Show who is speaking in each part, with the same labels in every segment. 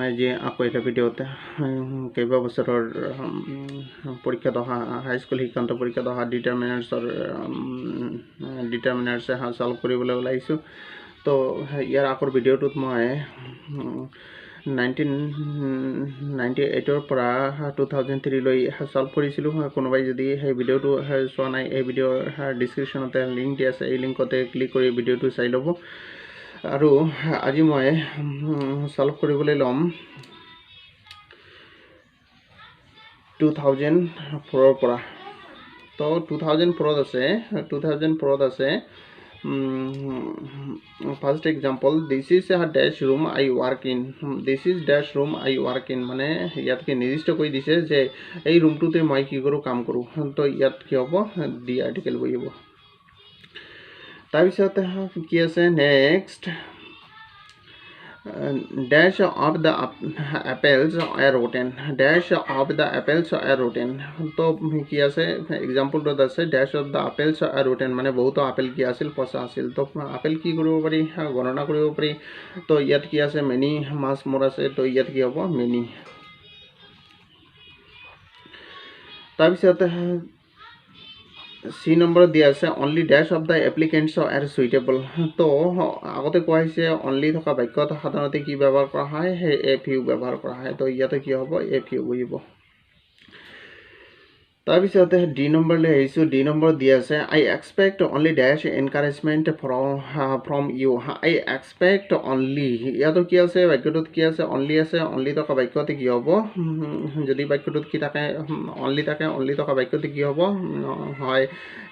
Speaker 1: আজি আকৌ এটা ভিডিঅ'তে কেইবা বছৰৰ পৰীক্ষাত অহা হাইস্কুল শিক্ষান্ত পৰীক্ষাত অহা ডিটাৰমিনাৰ্ছে সলভ কৰিবলৈ ওলাইছোঁ। তো ইয়াৰ আগৰ ভিডিঅ'টোত মই 1998 পৰা 2003 লৈ সলভ কৰিছিলোঁ। কোনোবাই যদি সেই ভিডিঅ'টো চোৱা নাই, এই ভিডিঅ'ৰ ডিছক্ৰিপশ্যনতে লিংক দি আছে, এই লিংকতে ক্লিক কৰি ভিডিঅ'টো চাই ল'ব। আৰু আজি মই সলভ কৰিবলৈ ল'ম 2004 পৰা। তো 2004 আছে first example, this is a desk room I work in. This is desk room I work in মানে ইয়াতকে নিৰ্দিষ্ট কৰি দিছে যে এই ৰুমটোতে মই কি কৰোঁ, কাম কৰোঁ। তো ইয়াত কি হ'ব, ডি আৰ্টিকেল বহিব। তাৰপিছত কি আছে next, dash of the apples are rotten. Dash of the apples are rotten. তো কি আছে এক্সাম্পলটোত আছে dash of the apples are rotten মানে বহুতো আপেল কি আছিল, পচা আছিল। তো আপেল কি কৰিব পাৰি, গণনা কৰিব পাৰি। তো ইয়াত কি আছে, মেনি মাছ মোৰ আছে, তো ইয়াত কি হ'ব, মেনি। তাৰপিছত চি নম্বৰ দিয়া আছে only dash of the applicants are suitable. তো আগতে কোৱা হৈছে অনলি থকা বাক্যত সাধাৰণতে কি ব্যৱহাৰ কৰা হয়, সেই এফ ইউ ব্যৱহাৰ কৰা হয়। তো ইয়াতে কি হ'ব, এফ ইউ বহিব। তাৰপিছতে ডি নম্বৰলৈ আহিছোঁ। ডি নম্বৰ দিয়া আছে I expect only dash encouragement from you. I expect only, ইয়াতো কি আছে, বাক্যটোত কি আছে, অনলি আছে। অনলি থকা বাক্যতে কি হ'ব, যদি বাক্যটোত কি থাকে, অনলি থাকে, অনলি থকা বাক্যতে কি হ'ব, হয়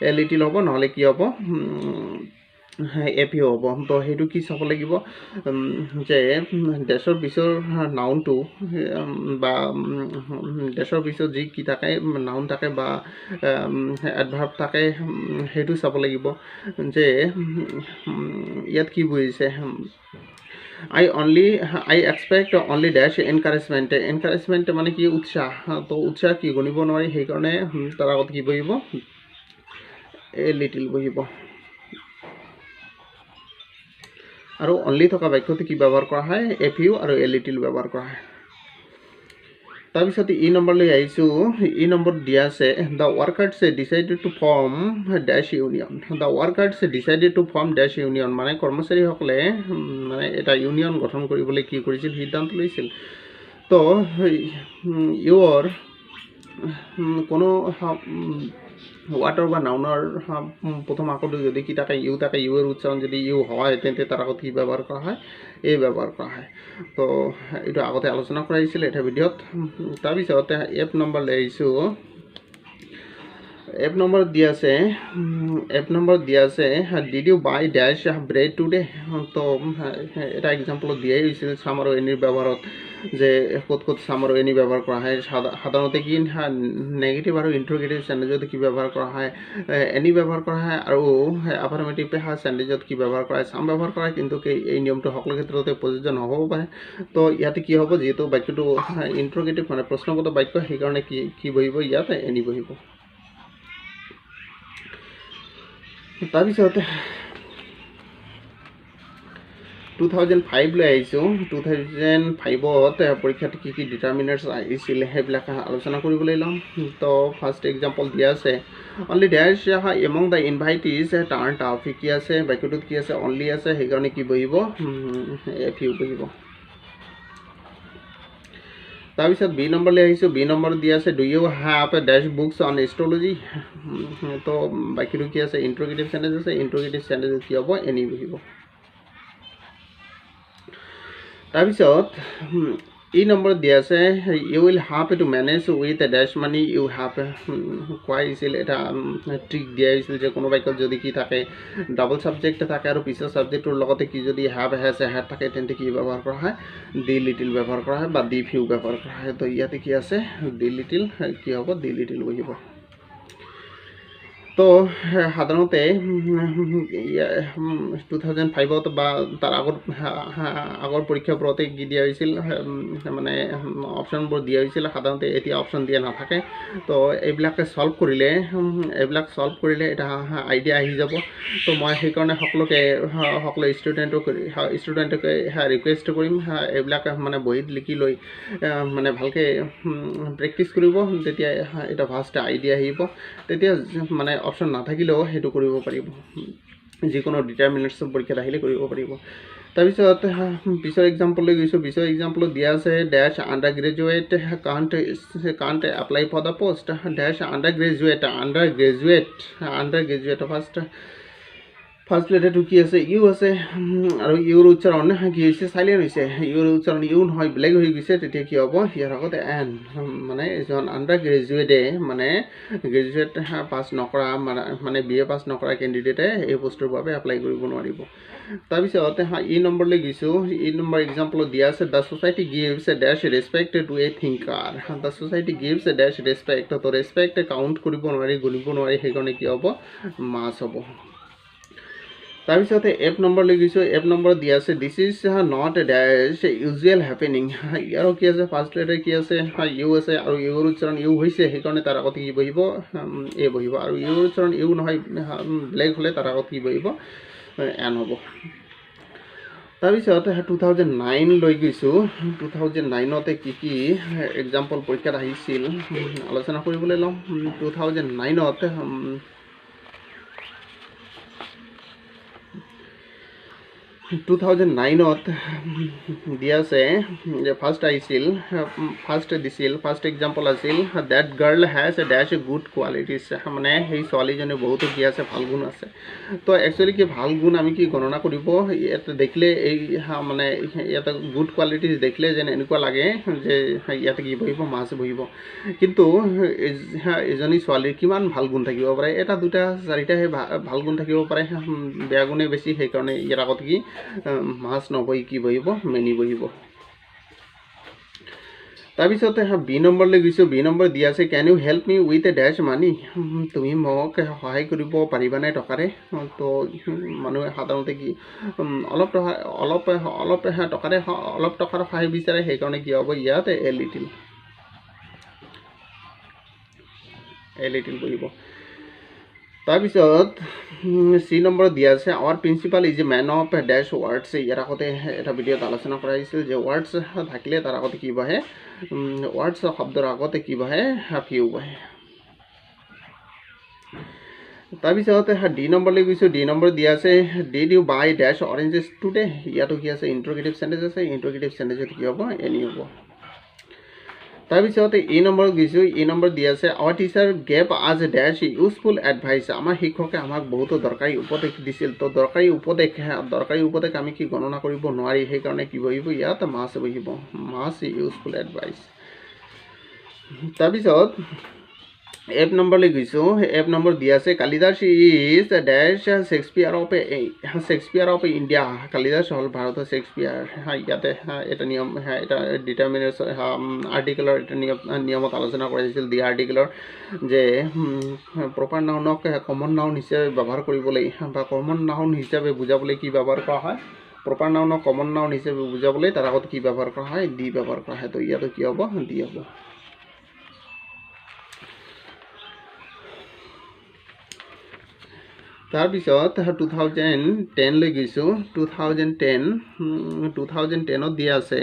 Speaker 1: এ লিটিল হ'ব, নহ'লে কি হ'ব, এফ ইউ হ'ব। তো সেইটো কি চাব লাগিব যে ডেছৰ পিছৰ নাউনটো বা ডেছৰ পিছত যি কি থাকে, নাউন থাকে বা এডভাৰ্ব থাকে, সেইটো চাব লাগিব যে ইয়াত কি বুজিছে। I expect only dash encouragement. Encouragement মানে কি, উৎসাহ। তো উৎসাহ কি গণিব নোৱাৰি, সেইকাৰণে তাৰ আগত কি বহিব, এ লিটিল বহিব। আৰু অনলি থকা বাক্যতে কি ব্যৱহাৰ কৰা হয়, এফ ইউ আৰু এ লিটিল ব্যৱহাৰ কৰা হয়। তাৰপিছত ই নম্বৰলৈ আহিছোঁ। ই নম্বৰ দিয়া আছে the workers decided to form dash union. The workers decided to form dash union মানে কৰ্মচাৰীসকলে মানে এটা ইউনিয়ন গঠন কৰিবলৈ কি কৰিছিল, সিদ্ধান্ত লৈছিল। তো ইউৰ কোনো ৱাৰ্ডৰ বা নাউনৰ প্ৰথম আখৰটো যদি কি থাকে, ইউ থাকে, ইউৰ উচ্চাৰণ যদি ইউ হয়, তেন্তে তাৰ আগত কি ব্যৱহাৰ কৰা হয়, এই ব্যৱহাৰ কৰা হয়। তো এইটো আগতে আলোচনা কৰা হৈছিল এটা ভিডিঅ'ত। তাৰপিছত এফ নম্বৰ লৈ আহিছোঁ। এফ নম্বৰ দিয়া আছে did you buy dash bread today. তো এটা এক্সাম্পলত দিয়াই হৈছিল চাম আৰু এনিৰ ব্যৱহাৰত, যে ক'ত ক'ত চাম আৰু এনি ব্যৱহাৰ কৰা হয়। সাধাৰণতে কি নেগেটিভ আৰু ইণ্ট্ৰগেটিভ চেণ্টেঞ্চত কি ব্যৱহাৰ কৰা হয়, এনি ব্যৱহাৰ কৰা হয়। আৰু আফাৰ্মেটিভ চেণ্টেঞ্চত কি ব্যৱহাৰ কৰা হয়, চাম ব্যৱহাৰ কৰা হয়। কিন্তু এই নিয়মটো সকলো ক্ষেত্ৰতে প্ৰযোজ্য নহ'ব পাৰে। তো ইয়াতে কি হ'ব, যিহেতু বাক্যটো ইণ্ট্ৰগেটিভ মানে প্ৰশ্নগত বাক্য, সেইকাৰণে কি বহিব, ইয়াত এনি বহিব। তাৰপিছত 2005 লৈ আহিছোঁ। 2005ত পৰীক্ষাত কি কি ডিটাৰমিনাৰ্ছ আহিছিল সেইবিলাক আলোচনা কৰিবলৈ ল'ম। তো ফাৰ্ষ্ট এক্সাম্পল দিয়া আছে only dash among the invitees turn up. কি আছে, বাক্যটোত কি আছে, অনলি আছে, সেইকাৰণে কি বহিব, এফ ইউ বহিব। তাৰপিছত বি নম্বৰলৈ আহিছোঁ। বি নম্বৰ দিয়া আছে do you have dash books on astrology. তো বাকীটো কি আছে, ইণ্ট্ৰগেটিভ চেণ্টেঞ্চ আছে, ইণ্ট্ৰগেটিভ চেণ্টেঞ্চত কি হ'ব, এনি বহিব। তাৰপিছত ই নম্বৰ দিয়া আছে you will have to manage with dash money you have. কোৱা হৈছিল এটা ট্ৰিক দিয়া হৈছিল যে কোনো বাক্যত যদি কি থাকে, ডাবল ছাবজেক্ট থাকে আৰু পিছৰ ছাবজেক্টটোৰ লগতে কি যদি হেভ হেড থাকে, তেন্তে কি ব্যৱহাৰ কৰা হয়, ডি লিটিল ব্যৱহাৰ কৰা হয় বা ডি ফিউ ব্যৱহাৰ কৰা হয়। তো ইয়াতে কি আছে, ডি লিটিল, কি হ'ব, ডি লিটিল বহিব। তো সাধাৰণতে 2005 বা তাৰ আগৰ পৰীক্ষাবোৰতে কি দিয়া হৈছিল মানে অপশ্যনবোৰ দিয়া হৈছিল সাধাৰণতে এতিয়া অপশ্যন দিয়া নাথাকে তো এইবিলাকে সলভ কৰিলে এটা আইডিয়া আহি যাব তো মই সেইকাৰণে সকলো ষ্টুডেণ্টকে ৰিকুৱেষ্ট কৰিম এইবিলাক মানে বহীত লিখি লৈ মানে ভালকৈ প্ৰেক্টিছ কৰিব তেতিয়া এটা ফাৰ্ষ্ট আইডিয়া আহিব তেতিয়া মানে অপশ্যন নাথাকিলেও সেইটো কৰিব পাৰিব যিকোনো ডিটাৰমিনেটছ পৰীক্ষাত আহিলে কৰিব পাৰিব তাৰপিছত পিছৰ এক্সাম্পললৈ গৈছোঁ পিছৰ এক্সাম্পলত দিয়া আছে dash undergraduate can't apply for the post dash undergraduate first লেটাৰটো কি আছে ইউ আছে আৰু ইউৰ উচ্চাৰণ কি হৈছে চাইলেণ্ট হৈছে ইউৰ উচ্চাৰণ ইউ নহয় বেলেগ হৈ গৈছে তেতিয়া কি হ'ব ইয়াৰ আগতে এন মানে এজন আণ্ডাৰ গ্ৰেজুৱেটে মানে গ্ৰেজুৱেট পাছ নকৰা মানে BA পাছ নকৰা কেণ্ডিডেটে এই পোষ্টৰ বাবে এপ্লাই কৰিব নোৱাৰিব তাৰপিছত ই নম্বৰলৈ গৈছোঁ ই নম্বৰ এক্সাম্পলত দিয়া আছে the society gives a dash respect to a thinker the society gives a dash respect তো ৰেচপেক্ট কাউণ্ট কৰিব নোৱাৰি গুণিব নোৱাৰি সেইকাৰণে কি হ'ব মাছ হ'ব তাৰপিছতে এফ নম্বৰলৈ গৈছোঁ এফ নম্বৰ দিয়া আছে this is not a dash usual happening ইয়াৰো কি আছে ফাৰ্ষ্ট লেটাৰ কি আছে ইউ আছে আৰু ইউৰ উচ্চাৰণ ইউ হৈছে সেইকাৰণে তাৰ আগত কি বহিব এ বহিব আৰু ইউৰ উচ্চাৰণ ইউ নহয় বেলেগ হ'লে তাৰ আগত কি বহিব এন হ'ব তাৰপিছত 2009 লৈ গৈছোঁ 2009তে কি এক্সাম্পল পৰীক্ষাত আহিছিল আলোচনা কৰিবলৈ ল'ম 2009ত দিয়া আছে যে ফাৰ্ষ্ট দিছিল ফাৰ্ষ্ট এক্সাম্পল আছিল that girl has a dash good qualities মানে সেই ছোৱালীজনী বহুতো কি আছে ভাল গুণ আছে তো একচুৱেলি কি ভাল গুণ আমি কি গণনা কৰিব ইয়াতে দেখিলে এই মানে ইয়াতে গুড কোৱালিটিছ দেখিলে যেন এনেকুৱা লাগে যে ইয়াতে কি বহিব মাছ বহিব কিন্তু এজনী ছোৱালীৰ কিমান ভাল গুণ থাকিব পাৰে এটা দুটা চাৰিটাহে ভাল গুণ থাকিব পাৰে বেয়া গুণে বেছি সেইকাৰণে ইয়াৰ আগত কি মাছ নবহি কি বহিব মেনি বহিব তাৰপিছতে বি নম্বৰলৈ গৈছোঁ বি নম্বৰ দিয়া আছে can you help me with a dash money তুমি মোক সহায় কৰিব পাৰিবানে টকাৰে তো মানুহে সাধাৰণতে কি অলপ টকাৰে অলপ টকাৰ সহায় বিচাৰে সেইকাৰণে কি হ'ব ইয়াত এ লিটিল বহিব তাৰপিছত চি নম্বৰ দিয়া আছে our principal is a man of dash words ইয়াৰ আগতে এটা ভিডিঅ'ত আলোচনা কৰা হৈছিল যে ৱাৰ্ডছ থাকিলে তাৰ আগতে কি বহে ৱাৰ্ডছ শব্দৰ আগতে কি বহে ফিউ বহে তাৰপিছত ডি নম্বৰলৈ গৈছোঁ ডি নম্বৰ দিয়া আছে did you buy dash oranges today ইয়াতো কি আছে ইণ্টাৰগেটিভ চেণ্টেঞ্চ আছে ইণ্টাৰগেটিভ চেণ্টেঞ্চত কি হ'ব এনি হ'ব তাৰপিছত ই নম্বৰত গৈছোঁ ই নম্বৰ দিয়া আছে আৱাৰ টিচাৰ গেভ আজ ডেছ ইউজফুল এডভাইচ আমাৰ শিক্ষকে আমাক বহুতো দৰকাৰী উপদেশ দিছিল তো দৰকাৰী উপদেশ আমি কি গণনা কৰিব নোৱাৰি সেইকাৰণে কি বহিব ইয়াত মাছ বহিব মাছ ইউজফুল এডভাইচ তাৰপিছত এফ নম্বৰলৈ গৈছোঁ এফ নম্বৰ দিয়া আছে Kalidas is dash Shakespeare of India Kalidas হ'ল ভাৰতৰ শেক্সপিয়াৰ ইয়াতে এটা নিয়ম এটা ডিটাৰমিনেটছ আৰ্টিকেলৰ এটা নিয়মত আলোচনা কৰিছিল দি আৰ্টিকেলৰ যে প্ৰপাৰ নাউনক কমন নাউন হিচাপে ব্যৱহাৰ কৰিবলৈ বা কমন নাউন হিচাপে বুজাবলৈ কি ব্যৱহাৰ কৰা হয় প্ৰপাৰ নাউনক কমন নাউন হিচাপে বুজাবলৈ তাৰ আগত কি ব্যৱহাৰ কৰা হয় দি ব্যৱহাৰ কৰা হয় তো ইয়াতো কি হ'ব দি হ'ব তাৰপিছত 2010 লৈ গৈছোঁ 2010ত দিয়া আছে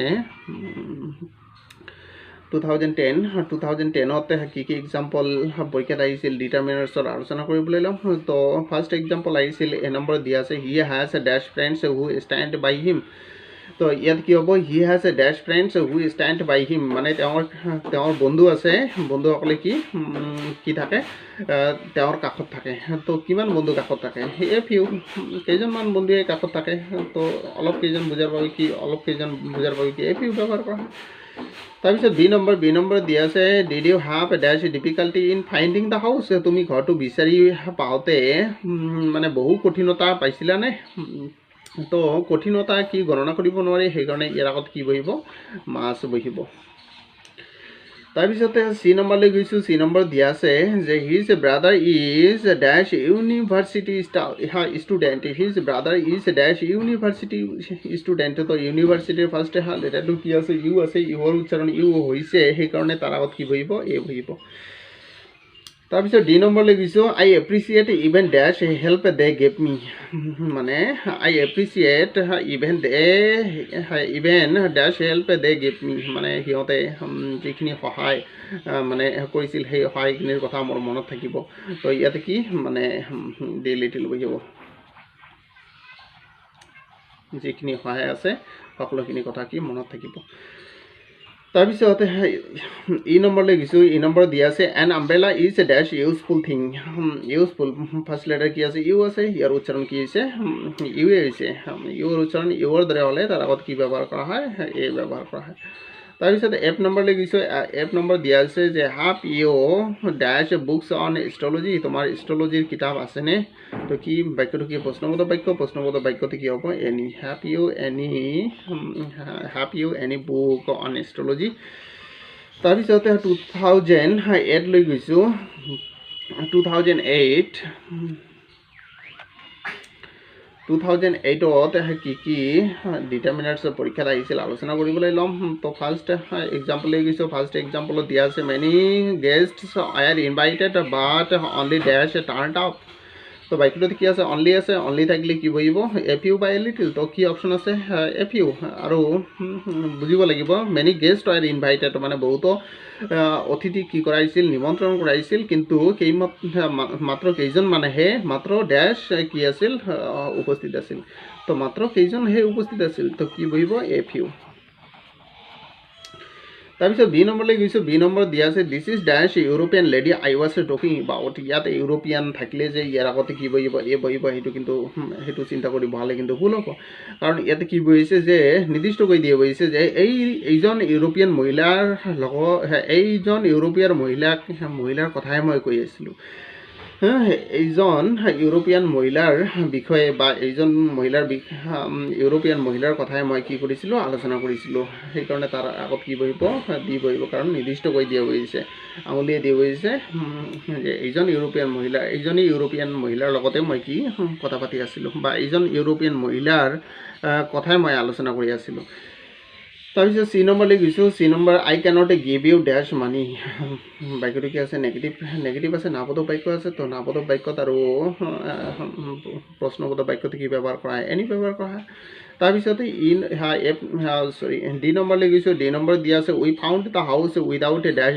Speaker 1: 2010ত কি এক্সাম্পল পৰীক্ষাত আহিছিল ডিটাৰমিনেটছৰ আলোচনা কৰিবলৈ ল'ম তো ফাৰ্ষ্ট এক্সাম্পল আহিছিল এ নম্বৰ দিয়া আছে he has a dash friends who stand by him তো ইয়াত কি হ'ব he has a dash friends who stand by him মানে তেওঁৰ বন্ধু আছে বন্ধুসকলে কি থাকে তেওঁৰ কাষত থাকে তো কিমান বন্ধু কাষত থাকে এই ফিউ কেইজনমান বন্ধুৱে কাষত থাকে তো অলপ কেইজন বুজাৰ বাবে কি এই ফিউ ব্যৱহাৰ কৰা হয় তাৰপিছত বি নম্বৰ দিয়া আছে did you have a dash difficulty in finding the house তুমি ঘৰটো বিচাৰি পাওঁতে মানে বহু কঠিনতা পাইছিলানে তো কঠিনতা কি গণনা কৰিব নোৱাৰি সেইকাৰণে ইয়াৰ আগত কি বহিব মাছ বহিব তাৰপিছতে চি নম্বৰলৈ গৈছোঁ চি নম্বৰ দিয়া আছে যে হিজ ব্ৰাদাৰ ইজ ডেশ university student his brother is ডেশ ইউনিভাৰ্চিটি ষ্টুডেণ্ট তো ইউনিভাৰ্চিটিৰ ফাৰ্ষ্ট লেটাৰটো কি আছে ইউ আছে ইউৰ উচ্চাৰণ ইউ হৈছে সেইকাৰণে তাৰ আগত কি বহিব এ বহিব তাৰপিছত ডি নম্বৰলৈ গৈছোঁ আই এপ্ৰিচিয়েট ইভেন ডেশ হেল্প দে গেভ মি মানে আই এপ্ৰিচিয়েট ইভেন ডেশ হেল্প দে গেভ মি মানে সিহঁতে যিখিনি সহায় মানে কৰিছিল সেই সহায়খিনিৰ কথা মোৰ মনত থাকিব তো ইয়াতে কি মানে ডে লিটিল বহিব যিখিনি সহায় আছে সকলোখিনি কথা কি মনত থাকিব তাৰপিছত ই নম্বৰলৈ গৈছোঁ ই নম্বৰ দিয়া আছে এন আমব্ৰেলা ইজ এ ডেশ useful thing useful first letter কি আছে ইউ আছে ইয়াৰ উচ্চাৰণ কি হৈছে ইউৱে হৈছে ইউৰ উচ্চাৰণ ইউৰ দৰে হ'লে তাৰ আগত কি ব্যৱহাৰ কৰা হয় এ ব্যৱহাৰ কৰা হয় তাৰপিছত এফ নম্বৰলৈ গৈছোঁ এফ নম্বৰ দিয়া আছে যে হাফ ইউ ডেশ বুকছ অন এষ্ট্ৰলজি তোমাৰ এষ্ট্ৰলজিৰ কিতাপ আছেনে তো কি বাক্যটো কি প্ৰশ্নবোধক বাক্যটো কি হ'ব any have you any book on astrology তাৰপিছতে 2008 লৈ গৈছোঁ 2008ত কি ডিটাৰমিনাৰ্ছ পৰীক্ষাত আহিছিল আলোচনা কৰিবলৈ ল'ম তো ফাৰ্ষ্ট এক্সাম্পল লৈ গৈছোঁ ফাৰ্ষ্ট এক্সাম্পলত দিয়া আছে মেনি গেষ্টছ আৰ ইনভাইটেড বাট অনলি ডেশ টাৰ্ণ আপ তো বাক্যটোত কি আছে অনলি থাকিলে কি বহিব এফ ইউ বা এ লিটিল তো কি অপশ্যন আছে এফ ইউ আৰু বুজিব লাগিব মেনি গেষ্ট আৰ ইনভাইটেড মানে বহুতো অতিথি কি কৰাইছিল নিমন্ত্ৰণ কৰাইছিল কিন্তু মাত্ৰ কেইজন মানুহে মাত্ৰ ডেশ কি আছিল উপস্থিত আছিল তো মাত্ৰ কেইজনহে উপস্থিত আছিল তো কি বহিব এফ ইউ তাৰপিছত বি নম্বৰলৈ গৈছোঁ বি নম্বৰ দিয়া আছে দিছ ইজ ডেশ European lady I was talking about ইয়াত ইউৰোপিয়ান থাকিলে যে ইয়াৰ আগতে কি বহিব এ বহিব সেইটো চিন্তা কৰি বহালে কিন্তু ভুল হ'ব কাৰণ ইয়াতে কি বহিছে যে নিৰ্দিষ্টকৈ দিয়া বহিছে যে এইজন ইউৰোপিয়ান মহিলাৰ কথাই মই কৈ আছিলোঁ এইজন ইউৰোপিয়ান মহিলাৰ বিষয়ে বা এইজন ইউৰোপিয়ান মহিলাৰ কথাই মই কি কৰিছিলোঁ আলোচনা কৰিছিলোঁ সেইকাৰণে তাৰ আগত কি বহিব দি বহিব কাৰণ নিৰ্দিষ্টকৈ দিয়া বহিছে আঙুলিয়ে দিয়া বহিছে যে এইজনী ইউৰোপিয়ান মহিলাৰ লগতে মই কি কথা পাতি আছিলোঁ বা এইজন ইউৰোপিয়ান মহিলাৰ কথাই মই আলোচনা কৰি আছিলোঁ তাৰপিছত চি নম্বৰলৈ গৈছোঁ চি নম্বৰ আই কেনট গিভ ইউ ডেশ মানি বাক্যটো কি আছে নেগেটিভ আছে নাবোধক বাক্য আছে তো নাবোধক বাক্যত আৰু প্ৰশ্নবোধক বাক্যটো কি ব্যৱহাৰ কৰা হয় এনি ব্যৱহাৰ কৰা হয় তাৰপিছতে ডি নম্বৰলৈ গৈছোঁ ডি নম্বৰ দিয়া আছে we found the house without a dash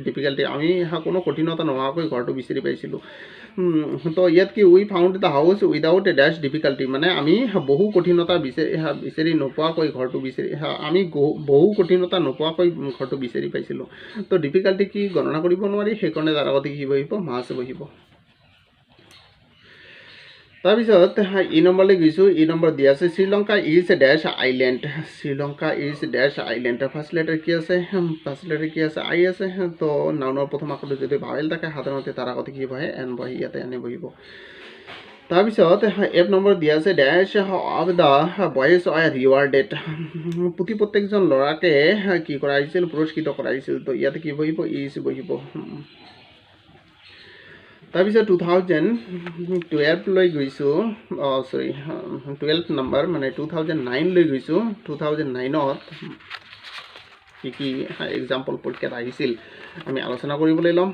Speaker 1: difficulty আমি কোনো কঠিনতা নোহোৱাকৈ ঘৰটো বিচাৰি পাইছিলোঁ তো ইয়াত কি we found the house without a dash difficulty মানে আমি বহু কঠিনতা বিচাৰি নোপোৱাকৈ ঘৰটো বিচাৰি পাইছিলোঁ তো ডিফিকাল্টি কি গণনা কৰিব নোৱাৰি সেইকাৰণে তাৰ আগতে কি বহিব মাছ বহিব তাৰপিছত ই নম্বৰলৈ গৈছোঁ ই নম্বৰ দিয়া আছে শ্ৰীলংকা ইজ ডেশ আইলেণ্ড ফাৰ্ষ্ট লেটাৰ কি আছে আই আছে তো নাউনৰ প্ৰথম আখৰটো যদি ভাৱেল থাকে সাধাৰণতে তাৰ আগতে কি বহে এন বহে ইয়াতে এনে বহিব তাৰপিছত এফ নম্বৰ দিয়া আছে ডেশ of the boys R rewarded প্ৰত্যেকজন ল'ৰাকে কি কৰা হৈছিল পুৰস্কৃত কৰা হৈছিল তো ইয়াতে কি বহিব ইজ বহিব তাৰপিছত 2012 লৈ গৈছোঁ 12 নম্বৰ মানে 2009 লৈ গৈছোঁ 2009ত কি এক্সাম্পল পৰীক্ষাত আহিছিল আমি আলোচনা কৰিবলৈ ল'ম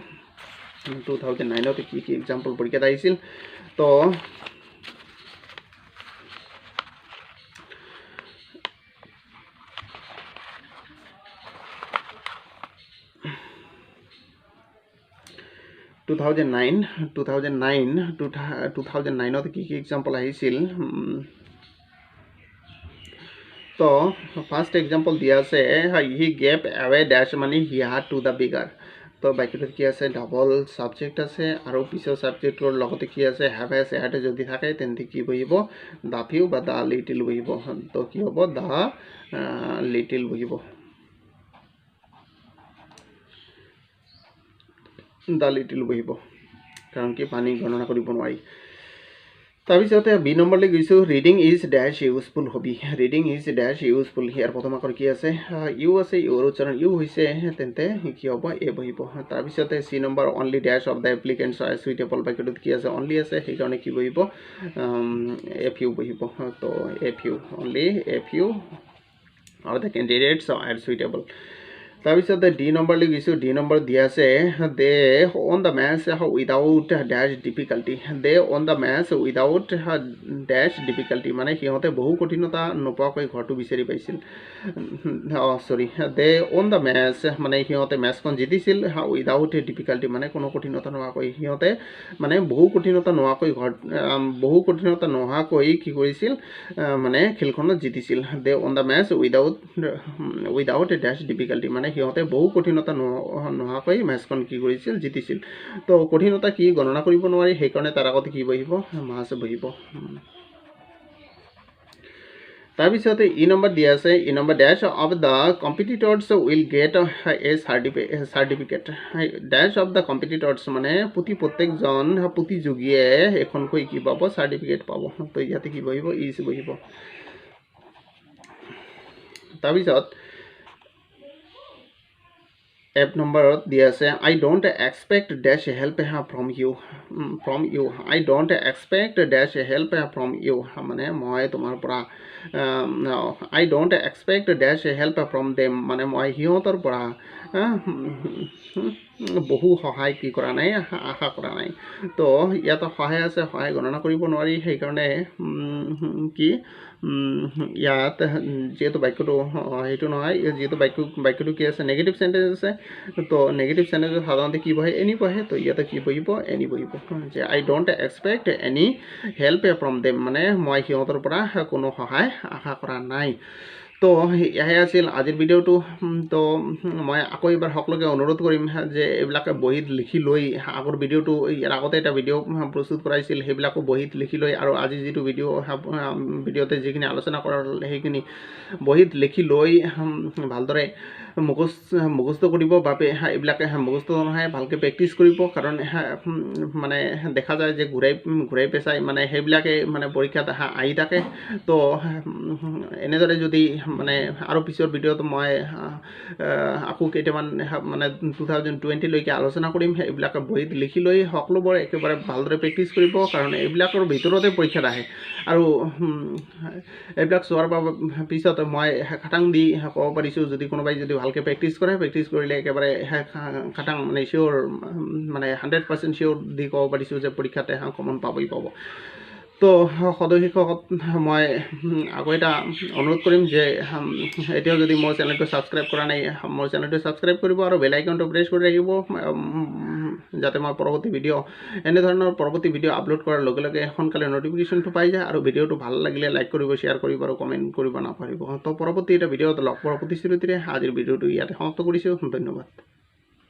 Speaker 1: 2009ত কি এক্সাম্পল পৰীক্ষাত আহিছিল তো টু থাউজেণ্ড নাইনত কি এক্সাম্পল আহিছিল তো ফাৰ্ষ্ট এক্সাম্পল দিয়া আছে হি গেভ এৱে ডেশ মানি হি হাড টু দ্য বিগাৰ তো বাক্যটোত কি আছে ডাবল ছাবজেক্ট আছে আৰু পিছৰ ছাবজেক্টৰ লগতে কি আছে হেভ আছে এহাতে যদি থাকে তেন্তে কি বহিব দ্য ফিউ বা দ্য লিটিল বহিব তো কি হ'ব দ্য লিটিল বহিব কাৰণ কি পানী গণনা কৰিব নোৱাৰি তাৰপিছতে বি নম্বৰলৈ গৈছোঁ reading is dash useful hobby reading is dash useful ইয়াৰ প্ৰথম আখৰ কি আছে ইউ আছে ইউৰ উচ্চাৰণ ইউ হৈছে তেন্তে কি হ'ব এ বহিব তাৰপিছতে C number only dash of the applicants are suitable বাক্যটোত কি আছে অনলি আছে সেইকাৰণে কি বহিব এফ ইউ বহিব তো few only few of the candidates are suitable তাৰপিছতে ডি নম্বৰলৈ গৈছোঁ ডি নম্বৰ দিয়া আছে they on the maths without dash difficulty they on the maths without dash difficulty মানে সিহঁতে বহু কঠিনতা নোপোৱাকৈ ঘৰটো বিচাৰি পাইছিল চৰি দে অন দ্য মেথছ মানে সিহঁতে মেথছখন জিতিছিল উইদাউট ডিফিকাল্টি মানে কোনো কঠিনতা নোহোৱাকৈ সিহঁতে মানে বহু কঠিনতা নোহোৱাকৈ কি কৰিছিল মানে খেলখনত জিতিছিল they on the maths without dash difficulty মানে সিহঁতে বহু কঠিনতা নোহোৱাকৈ মেচখন কি কৰিছিল জিতিছিল তো কঠিনতা কি গণনা কৰিব নোৱাৰি সেইকাৰণে তাৰ আগতে কি বহিব মাছ বহিব তাৰপিছতে ই নম্বৰ দিয়া আছে E number dash of the competitors will get a certificate dash of the competitors মানে প্ৰত্যেকজন প্ৰতিযোগীয়ে এখনকৈ কি পাব চাৰ্টিফিকেট পাব তো ইয়াতে কি বহিব ইজ বহিব তাৰপিছত এপ নম্বৰত দিয়া আছে I don't expect dash help from you I don't expect dash help from you মানে মই তোমাৰ পৰা I don't expect dash help from them মানে মই সিহঁতৰ পৰা বহু সহায় কি কৰা নাই আশা কৰা নাই তো ইয়াত সহায় আছে সহায় গণনা কৰিব নোৱাৰি সেইকাৰণে কি ইয়াত যিহেতু বাক্যটো সেইটো নহয় যিহেতু বাক্যটো কি আছে নেগেটিভ চেণ্টেঞ্চ আছে তো নেগেটিভ চেণ্টেঞ্চত সাধাৰণতে কি বহে এনি বহে তো ইয়াতে কি বহিব এনি বহিব যে I don't expect any help from them মানে মই সিহঁতৰ পৰা কোনো সহায় আশা কৰা নাই তো এয়াই আছিল আজিৰ ভিডিঅ'টো তো মই আকৌ এবাৰ সকলোকে অনুৰোধ কৰিম যে এইবিলাকে বহীত লিখি লৈ আগৰ ভিডিঅ'টো ইয়াৰ আগতে এটা ভিডিঅ' প্ৰস্তুত কৰাইছিল সেইবিলাকো বহীত লিখি লৈ আৰু আজি যিটো ভিডিঅ'তে যিখিনি আলোচনা কৰা হ'ল সেইখিনি বহীত লিখি লৈ ভালদৰে মুখস্থ কৰিব বাবে এইবিলাকে মুখস্থ নহয় ভালকৈ প্ৰেক্টিচ কৰিব কাৰণ মানে দেখা যায় যে ঘূৰাই পেচাই মানে সেইবিলাকে মানে পৰীক্ষাত আহি থাকে তো এনেদৰে যদি মানে আৰু পিছৰ ভিডিঅ'ত মই আকৌ কেইটামান মানে 2020লৈকে আলোচনা কৰিম এইবিলাক বহীত লিখি লৈ সকলোবোৰ একেবাৰে ভালদৰে প্ৰেক্টিচ কৰিব কাৰণ এইবিলাকৰ ভিতৰতে পৰীক্ষাত আহে আৰু এইবিলাক চোৱাৰ পিছত মই খাটাং দি ক'ব পাৰিছোঁ যদি কোনোবাই যদি ভালকৈ প্ৰেক্টিচ কৰিলে একেবাৰে খাটাং মানে চিয়'ৰ মানে 100% চিয়'ৰ দি ক'ব পাৰিছোঁ যে পৰীক্ষাতে কমন পাবই পাব তো সদৌ শিক্ষকত মই আকৌ এটা অনুৰোধ কৰিম যে এতিয়াও যদি মোৰ চেনেলটো ছাবস্ক্ৰাইব কৰা নাই মোৰ চেনেলটো ছাবস্ক্ৰাইব কৰিব আৰু বেল আইকনটো প্ৰেছ কৰি ৰাখিব যাতে মই পৰৱৰ্তী ভিডিঅ' এনেধৰণৰ পৰৱৰ্তী ভিডিঅ' আপলোড কৰাৰ লগে লগে সোনকালে নটিফিকেশ্যনটো পাই যায় আৰু ভিডিঅ'টো ভাল লাগিলে লাইক কৰিব শ্বেয়াৰ কৰিব আৰু কমেণ্ট কৰিব নাপাহৰিব তো পৰৱৰ্তী এটা ভিডিঅ'ত লগ পোৱাৰ প্ৰতিশ্ৰুতিৰে আজিৰ ভিডিঅ'টো ইয়াতে সমাপ্ত কৰিছোঁ ধন্যবাদ